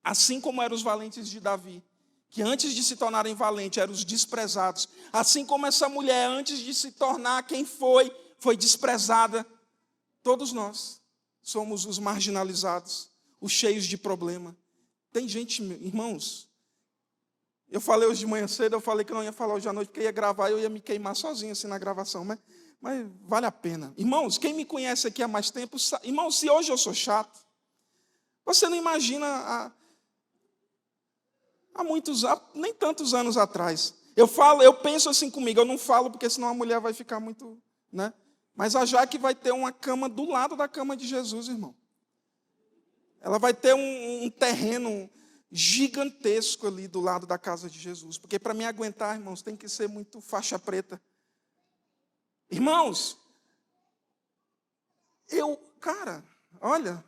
assim como eram os valentes de Davi, que antes de se tornarem valentes eram os desprezados, assim como essa mulher antes de se tornar quem foi desprezada, todos nós somos os marginalizados, os cheios de problema. Tem gente, irmãos, eu falei hoje de manhã cedo, eu falei que não ia falar hoje à noite, porque ia gravar e eu ia me queimar sozinho assim na gravação, mas vale a pena. Irmãos, quem me conhece aqui há mais tempo, irmãos, se hoje eu sou chato, você não imagina nem tantos anos atrás. Eu penso assim comigo, eu não falo porque senão a mulher vai ficar muito, né? Mas a Jaque vai ter uma cama do lado da cama de Jesus, irmão. Ela vai ter um terreno gigantesco ali do lado da casa de Jesus. Porque para me aguentar, irmãos, tem que ser muito faixa preta. Irmãos, olha...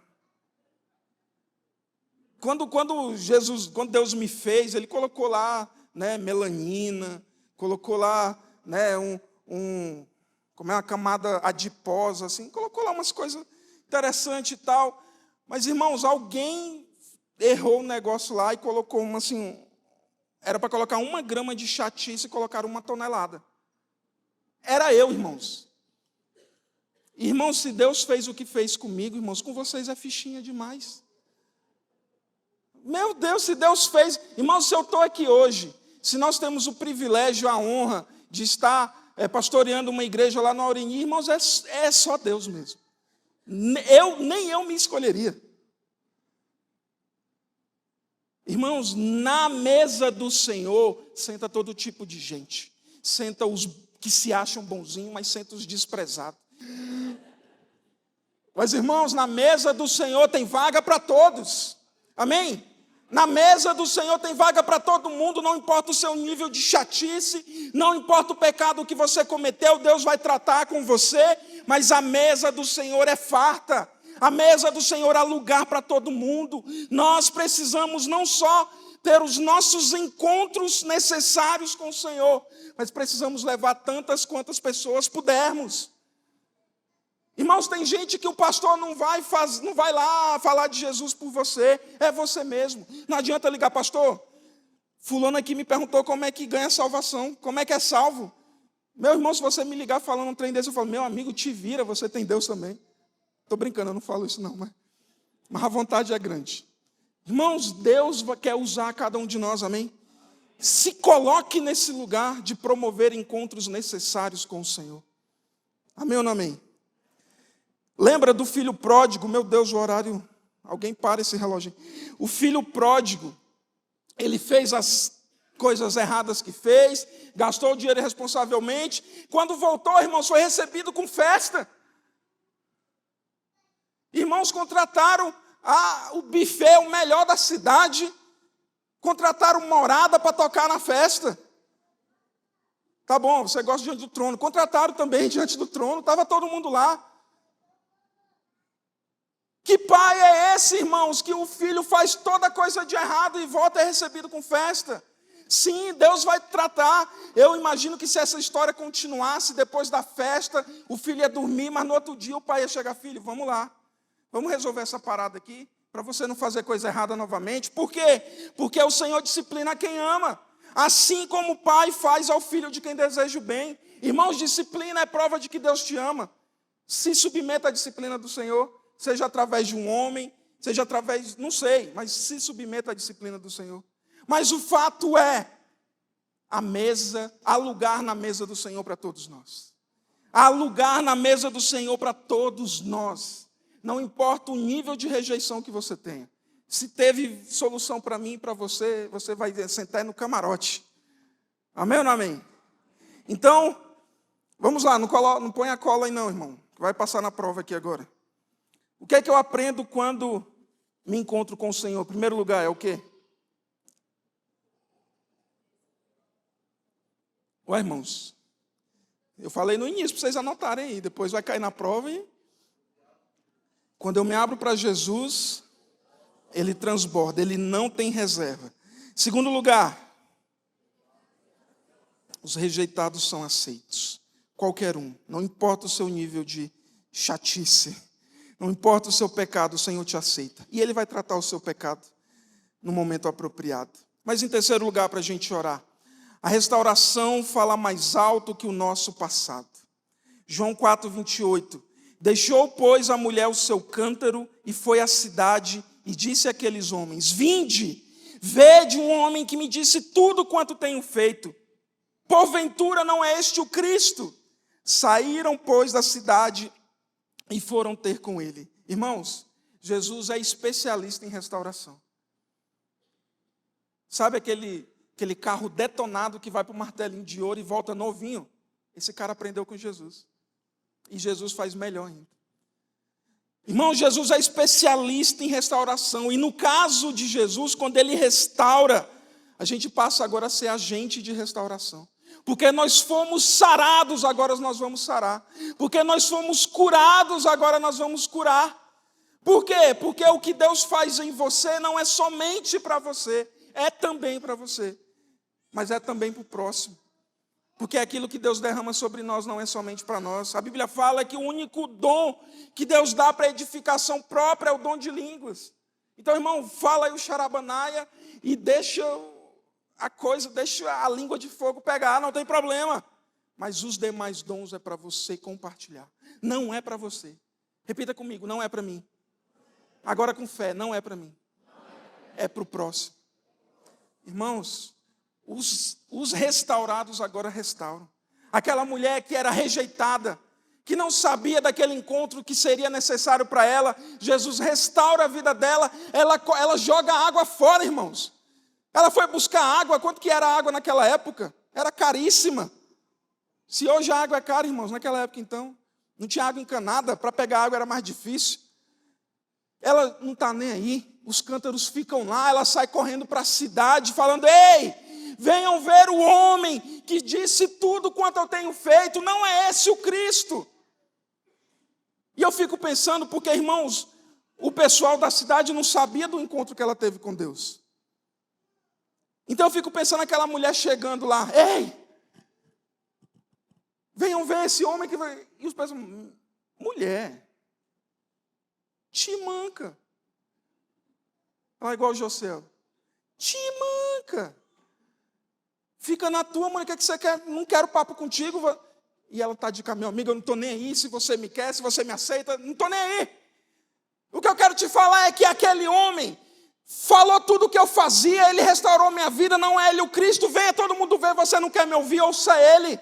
Quando Deus me fez, Ele colocou lá, né, melanina, colocou lá, né, uma camada adiposa, assim, colocou lá umas coisas interessantes e tal. Mas, irmãos, alguém errou o negócio lá e colocou era para colocar 1 grama de chatice e colocaram 1 tonelada. Era eu, irmãos. Irmãos, se Deus fez o que fez comigo, irmãos, com vocês é fichinha demais. Meu Deus, se Deus fez... Irmãos, se eu estou aqui hoje, se nós temos o privilégio, a honra de estar pastoreando uma igreja lá no Aureni, irmãos, é só Deus mesmo. Nem eu me escolheria. Irmãos, na mesa do Senhor, senta todo tipo de gente. Senta os que se acham bonzinhos, mas senta os desprezados. Mas, irmãos, na mesa do Senhor tem vaga para todos. Amém? Na mesa do Senhor tem vaga para todo mundo, não importa o seu nível de chatice, não importa o pecado que você cometeu, Deus vai tratar com você, mas a mesa do Senhor é farta. A mesa do Senhor há lugar para todo mundo. Nós precisamos não só ter os nossos encontros necessários com o Senhor, mas precisamos levar tantas quantas pessoas pudermos. Irmãos, tem gente que o pastor não vai lá falar de Jesus por você, é você mesmo. Não adianta ligar, pastor, fulano aqui me perguntou como é que ganha salvação, como é que é salvo. Meu irmão, se você me ligar falando um trem desse, eu falo, meu amigo, te vira, você tem Deus também. Estou brincando, eu não falo isso não, mas a vontade é grande. Irmãos, Deus quer usar cada um de nós, amém? Se coloque nesse lugar de promover encontros necessários com o Senhor. Amém ou não amém? Lembra do filho pródigo? Meu Deus, o horário, alguém para esse relógio. O filho pródigo, ele fez as coisas erradas que fez, gastou o dinheiro irresponsavelmente. Quando voltou, irmãos, foi recebido com festa. Irmãos, contrataram o buffet, o melhor da cidade, contrataram morada para tocar na festa. Tá bom, você gosta diante do trono. Contrataram também diante do trono, estava todo mundo lá. Que pai é esse, irmãos, que o filho faz toda coisa de errado e volta é recebido com festa? Sim, Deus vai tratar. Eu imagino que se essa história continuasse, depois da festa, o filho ia dormir, mas no outro dia o pai ia chegar, filho, vamos lá. Vamos resolver essa parada aqui, para você não fazer coisa errada novamente. Por quê? Porque o Senhor disciplina quem ama. Assim como o pai faz ao filho de quem deseja o bem. Irmãos, disciplina é prova de que Deus te ama. Se submeta à disciplina do Senhor, seja através de um homem, seja através, não sei, mas se submeta à disciplina do Senhor. Mas o fato é, há lugar na mesa do Senhor para todos nós. Há lugar na mesa do Senhor para todos nós. Não importa o nível de rejeição que você tenha. Se teve solução para mim e para você, você vai sentar no camarote. Amém ou não amém? Então, vamos lá, não põe a cola aí não, irmão. Vai passar na prova aqui agora. O que é que eu aprendo quando me encontro com o Senhor? Em primeiro lugar, é o quê? Ué, irmãos, eu falei no início para vocês anotarem aí, depois vai cair na prova e... Quando eu me abro para Jesus, Ele transborda, Ele não tem reserva. Segundo lugar, os rejeitados são aceitos. Qualquer um, não importa o seu nível de chatice, não importa o seu pecado, o Senhor te aceita. E Ele vai tratar o seu pecado no momento apropriado. Mas em terceiro lugar, para a gente orar, a restauração fala mais alto que o nosso passado. João 4:28. Deixou, pois, a mulher o seu cântaro e foi à cidade e disse àqueles homens, vinde, vede um homem que me disse tudo quanto tenho feito. Porventura não é este o Cristo? Saíram, pois, da cidade e foram ter com ele. Irmãos, Jesus é especialista em restauração. Sabe aquele carro detonado que vai para o martelinho de ouro e volta novinho? Esse cara aprendeu com Jesus. E Jesus faz melhor ainda. Irmão, Jesus é especialista em restauração. E no caso de Jesus, quando Ele restaura, a gente passa agora a ser agente de restauração. Porque nós fomos sarados, agora nós vamos sarar. Porque nós fomos curados, agora nós vamos curar. Por quê? Porque o que Deus faz em você não é somente para você, é também para você. Mas é também para o próximo. Porque aquilo que Deus derrama sobre nós não é somente para nós. A Bíblia fala que o único dom que Deus dá para edificação própria é o dom de línguas. Então, irmão, fala aí o charabanaia e deixa a língua de fogo pegar, não tem problema. Mas os demais dons é para você compartilhar. Não é para você. Repita comigo, não é para mim. Agora com fé, não é para mim. É para o próximo. Irmãos, os restaurados agora restauram. Aquela mulher que era rejeitada, que não sabia daquele encontro que seria necessário para ela. Jesus restaura a vida dela, ela joga a água fora, irmãos. Ela foi buscar água, quanto que era a água naquela época? Era caríssima. Se hoje a água é cara, irmãos, naquela época então, não tinha água encanada, para pegar água era mais difícil. Ela não está nem aí, os cântaros ficam lá, ela sai correndo para a cidade, falando: ei, venham ver o homem que disse tudo quanto eu tenho feito, não é esse o Cristo? E eu fico pensando, porque, irmãos, o pessoal da cidade não sabia do encontro que ela teve com Deus. Então eu fico pensando naquela mulher chegando lá: ei, venham ver esse homem que vai... E os pessoal: mulher, te manca. Ela é igual o José: te manca. Fica na tua, mãe, o que você quer? Não quero papo contigo. E ela está de caminho: amiga, eu não estou nem aí, se você me quer, se você me aceita, não estou nem aí. O que eu quero te falar é que aquele homem falou tudo o que eu fazia, ele restaurou minha vida, não é ele o Cristo. Venha todo mundo ver, você não quer me ouvir, ouça ele.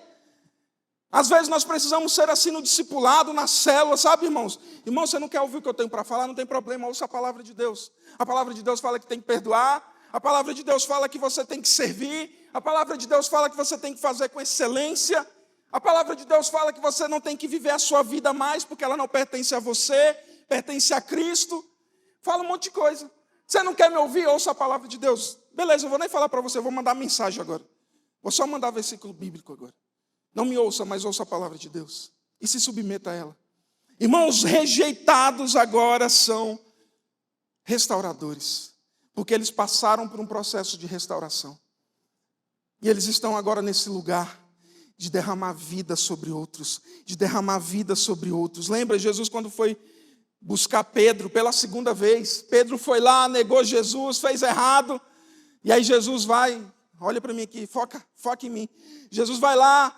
Às vezes nós precisamos ser assim no discipulado, na célula, sabe, irmãos? Irmão, você não quer ouvir o que eu tenho para falar? Não tem problema, ouça a palavra de Deus. A palavra de Deus fala que tem que perdoar, a palavra de Deus fala que você tem que servir, a palavra de Deus fala que você tem que fazer com excelência, a palavra de Deus fala que você não tem que viver a sua vida mais, porque ela não pertence a você, pertence a Cristo. Fala um monte de coisa. Você não quer me ouvir? Ouça a palavra de Deus. Beleza, eu vou nem falar para você, eu vou mandar mensagem agora. Vou só mandar versículo bíblico agora. Não me ouça, mas ouça a palavra de Deus. E se submeta a ela. Irmãos, rejeitados agora são restauradores. Porque eles passaram por um processo de restauração. E eles estão agora nesse lugar de derramar vida sobre outros. De derramar vida sobre outros. Lembra Jesus quando foi buscar Pedro pela segunda vez? Pedro foi lá, negou Jesus, fez errado. E aí Jesus vai, olha para mim aqui, foca em mim. Jesus vai lá,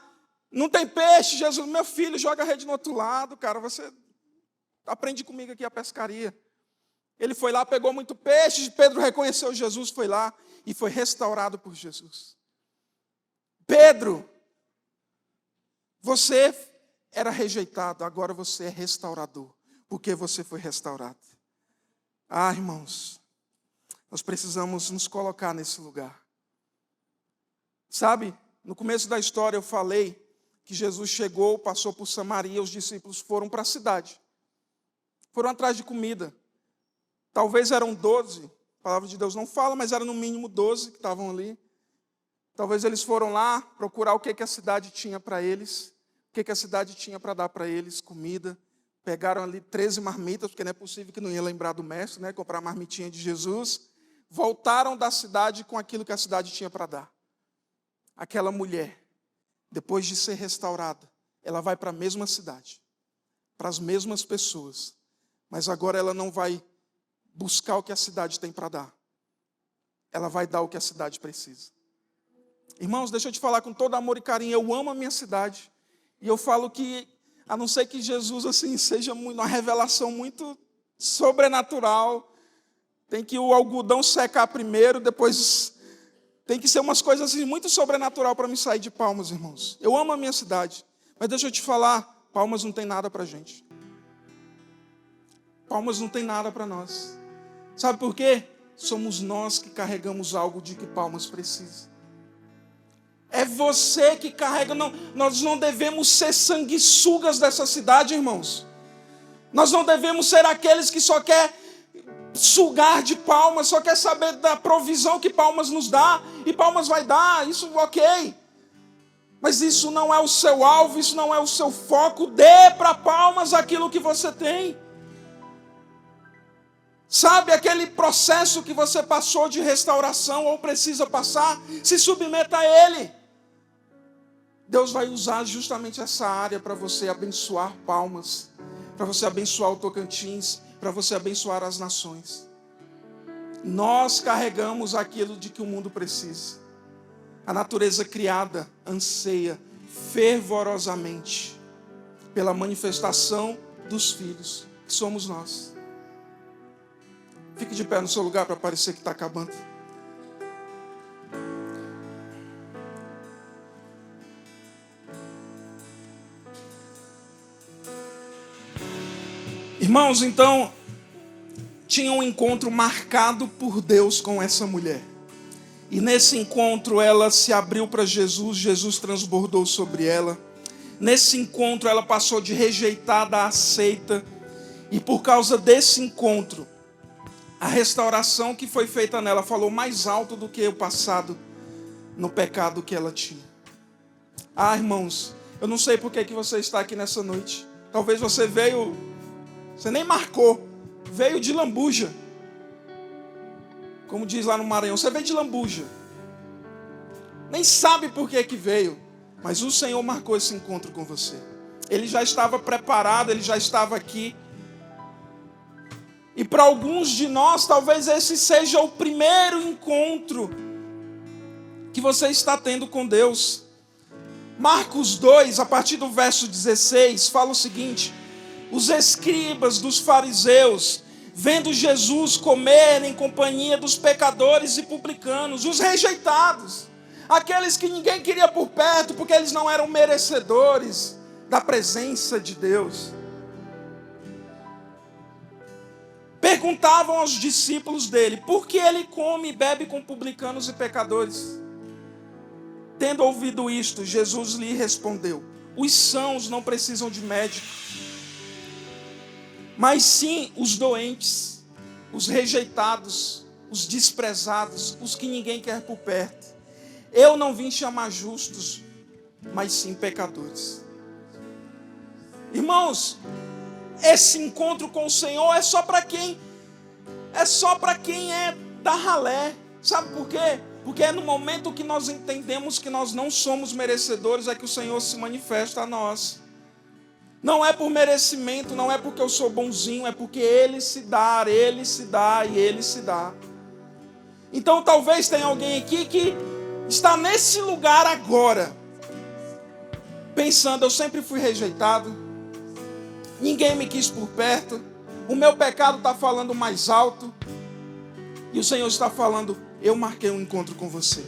não tem peixe. Jesus: meu filho, joga a rede no outro lado, cara, você aprende comigo aqui a pescaria. Ele foi lá, pegou muito peixe, Pedro reconheceu Jesus, foi lá e foi restaurado por Jesus. Pedro, você era rejeitado, agora você é restaurador, porque você foi restaurado. Ah, irmãos, nós precisamos nos colocar nesse lugar. Sabe, no começo da história eu falei que Jesus chegou, passou por Samaria, os discípulos foram para a cidade. Foram atrás de comida. Talvez eram 12, a palavra de Deus não fala, mas eram no mínimo 12 que estavam ali. Talvez eles foram lá procurar o que a cidade tinha para eles, o que a cidade tinha para dar para eles, comida. Pegaram ali 13 marmitas, porque não é possível que não ia lembrar do mestre, né? Comprar a marmitinha de Jesus. Voltaram da cidade com aquilo que a cidade tinha para dar. Aquela mulher, depois de ser restaurada, ela vai para a mesma cidade, para as mesmas pessoas, mas agora ela não vai buscar o que a cidade tem para dar. Ela vai dar o que a cidade precisa. Irmãos, deixa eu te falar com todo amor e carinho, eu amo a minha cidade. E eu falo que, a não ser que Jesus assim seja uma revelação muito sobrenatural, tem que o algodão secar primeiro, depois tem que ser umas coisas assim muito sobrenatural para me sair de Palmas, irmãos. Eu amo a minha cidade, mas deixa eu te falar, Palmas não tem nada para a gente. Palmas não tem nada para nós. Sabe por quê? Somos nós que carregamos algo de que Palmas precisa. É você que carrega. Não, nós não devemos ser sanguessugas dessa cidade, irmãos. Nós não devemos ser aqueles que só quer sugar de Palmas, só quer saber da provisão que Palmas nos dá. E Palmas vai dar, isso ok. Mas isso não é o seu alvo, isso não é o seu foco. Dê para Palmas aquilo que você tem. Sabe aquele processo que você passou de restauração ou precisa passar? Se submeta a ele. Deus vai usar justamente essa área para você abençoar Palmas, para você abençoar o Tocantins, para você abençoar as nações. Nós carregamos aquilo de que o mundo precisa. A natureza criada anseia fervorosamente pela manifestação dos filhos, que somos nós. Fique de pé no seu lugar para parecer que está acabando. Irmãos, então, tinha um encontro marcado por Deus com essa mulher. E nesse encontro ela se abriu para Jesus, Jesus transbordou sobre ela. Nesse encontro ela passou de rejeitada a aceita. E por causa desse encontro, a restauração que foi feita nela falou mais alto do que o passado no pecado que ela tinha. Ah, irmãos, eu não sei por que você está aqui nessa noite. Talvez você veio, você nem marcou, veio de lambuja. Como diz lá no Maranhão, você veio de lambuja. Nem sabe por que veio, mas o Senhor marcou esse encontro com você. Ele já estava preparado, ele já estava aqui. E para alguns de nós, talvez esse seja o primeiro encontro que você está tendo com Deus. Marcos 2, a partir do verso 16, fala o seguinte: os escribas dos fariseus, vendo Jesus comer em companhia dos pecadores e publicanos, os rejeitados, aqueles que ninguém queria por perto, porque eles não eram merecedores da presença de Deus, perguntavam aos discípulos dele, por que ele come e bebe com publicanos e pecadores? Tendo ouvido isto, Jesus lhe respondeu, os sãos não precisam de médico, mas sim os doentes, os rejeitados, os desprezados, os que ninguém quer por perto. Eu não vim chamar justos, mas sim pecadores. Irmãos, esse encontro com o Senhor é só para quem é da ralé. Sabe por quê? Porque é no momento que nós entendemos que nós não somos merecedores é que o Senhor se manifesta a nós. Não é por merecimento, não é porque eu sou bonzinho, é porque Ele se dá e Ele se dá. Então talvez tenha alguém aqui que está nesse lugar agora, pensando, eu sempre fui rejeitado, ninguém me quis por perto, o meu pecado está falando mais alto, e o Senhor está falando, eu marquei um encontro com você.